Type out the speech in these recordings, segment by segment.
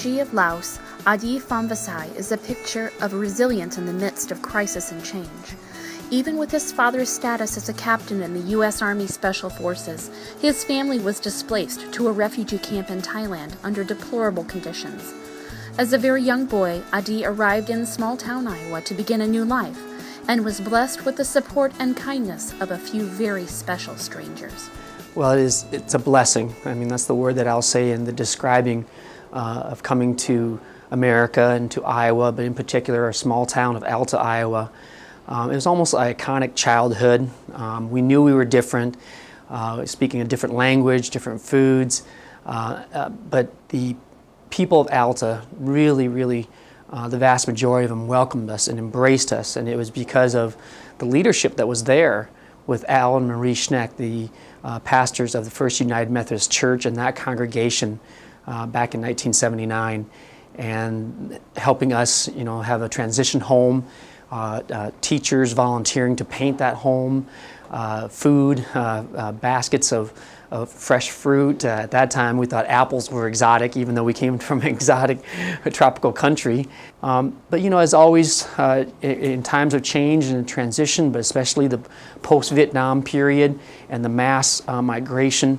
refugee of Laos, Adi Phonvasai is a picture of resilience in the midst of crisis and change. Even with his father's status as a captain in the U.S. Army Special Forces, his family was displaced to a refugee camp in Thailand under deplorable conditions. As a very young boy, Adi arrived in small-town Iowa to begin a new life, and was blessed with the support and kindness of a few very special strangers. Well, it's a blessing. I mean, that's the word that I'll say in the describing of coming to America and to Iowa, but in particular our small town of Alta, Iowa. It was almost an iconic childhood. We knew we were different, speaking a different language, different foods, but the people of Alta really, the vast majority of them welcomed us and embraced us, and it was because of the leadership that was there with Al and Marie Schneck, the pastors of the First United Methodist Church and that congregation back in 1979, and helping us, have a transition home, teachers volunteering to paint that home, food, baskets of fresh fruit. At that time, we thought apples were exotic, even though we came from an exotic tropical country. But as always, in times of change and transition, but especially the post-Vietnam period and the mass immigration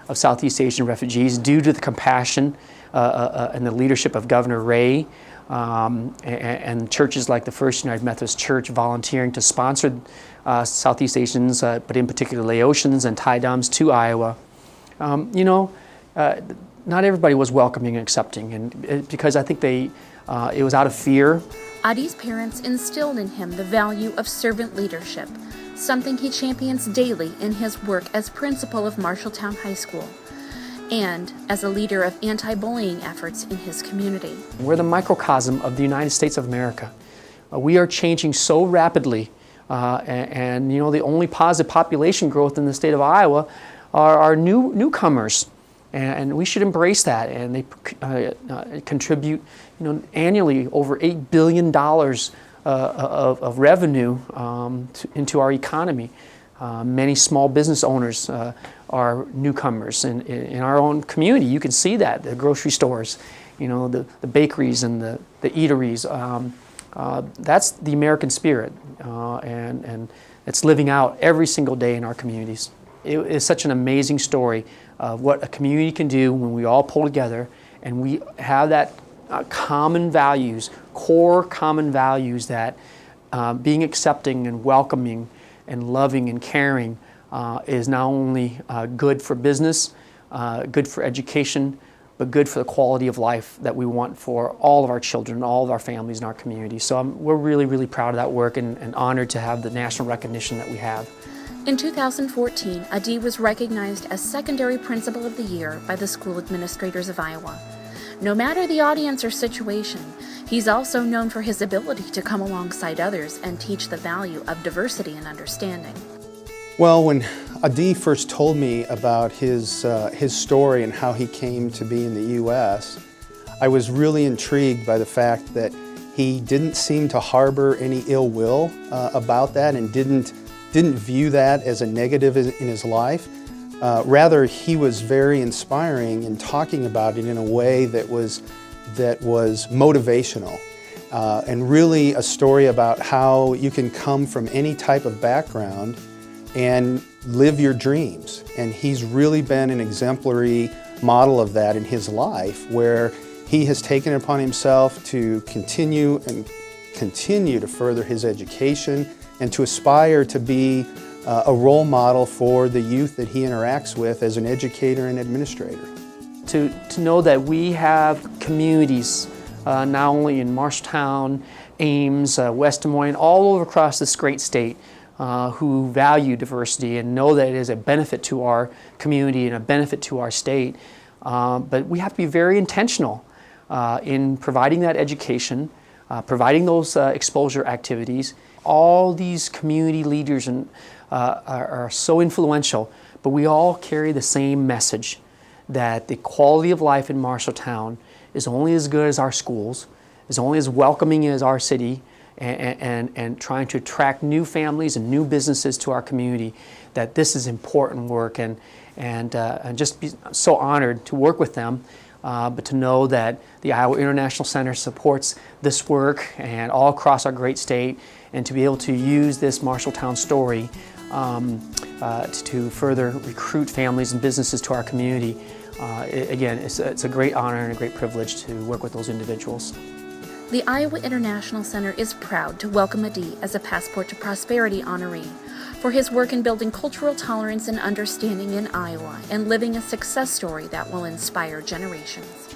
of Southeast Asian refugees, due to the compassion and the leadership of Governor Ray, and churches like the First United Methodist Church volunteering to sponsor Southeast Asians, but in particular Laotians and Thai Dams to Iowa. Not everybody was welcoming and accepting, and because I think it was out of fear. Adi's parents instilled in him the value of servant leadership, something he champions daily in his work as principal of Marshalltown High School, and as a leader of anti-bullying efforts in his community. We're the microcosm of the United States of America. We are changing so rapidly, and the only positive population growth in the state of Iowa are newcomers, and we should embrace that. And they contribute, annually over $8 billion of revenue into our economy. Many small business owners are newcomers in our own community. You can see that, the grocery stores, the bakeries and the eateries. That's the American spirit, and it's living out every single day in our communities. It is such an amazing story of what a community can do when we all pull together and we have that common values, core common values, that being accepting and welcoming and loving and caring is not only good for business, good for education, but good for the quality of life that we want for all of our children, all of our families in our community. So we're really proud of that work and honored to have the national recognition that we have. In 2014, Adi was recognized as Secondary Principal of the Year by the School Administrators of Iowa. No matter the audience or situation, he's also known for his ability to come alongside others and teach the value of diversity and understanding. Well, when Adi first told me about his story and how he came to be in the U.S., I was really intrigued by the fact that he didn't seem to harbor any ill will about that, and didn't view that as a negative in his life. Rather, he was very inspiring in talking about it in a way that was motivational, and really a story about how you can come from any type of background and live your dreams. And he's really been an exemplary model of that in his life, where he has taken it upon himself to continue to further his education and to aspire to be a role model for the youth that he interacts with as an educator and administrator. To know that we have communities, not only in Marshalltown, Ames, West Des Moines, all over across this great state, who value diversity and know that it is a benefit to our community and a benefit to our state. But we have to be very intentional in providing that education, providing those exposure activities. All these community leaders are so influential, but we all carry the same message, that the quality of life in Marshalltown is only as good as our schools, is only as welcoming as our city, and trying to attract new families and new businesses to our community, that this is important work, and just be so honored to work with them but to know that the Iowa International Center supports this work and all across our great state, and to be able to use this Marshalltown story to further recruit families and businesses to our community. Again, it's a great honor and a great privilege to work with those individuals. The Iowa International Center is proud to welcome Adi as a Passport to Prosperity honoree for his work in building cultural tolerance and understanding in Iowa and living a success story that will inspire generations.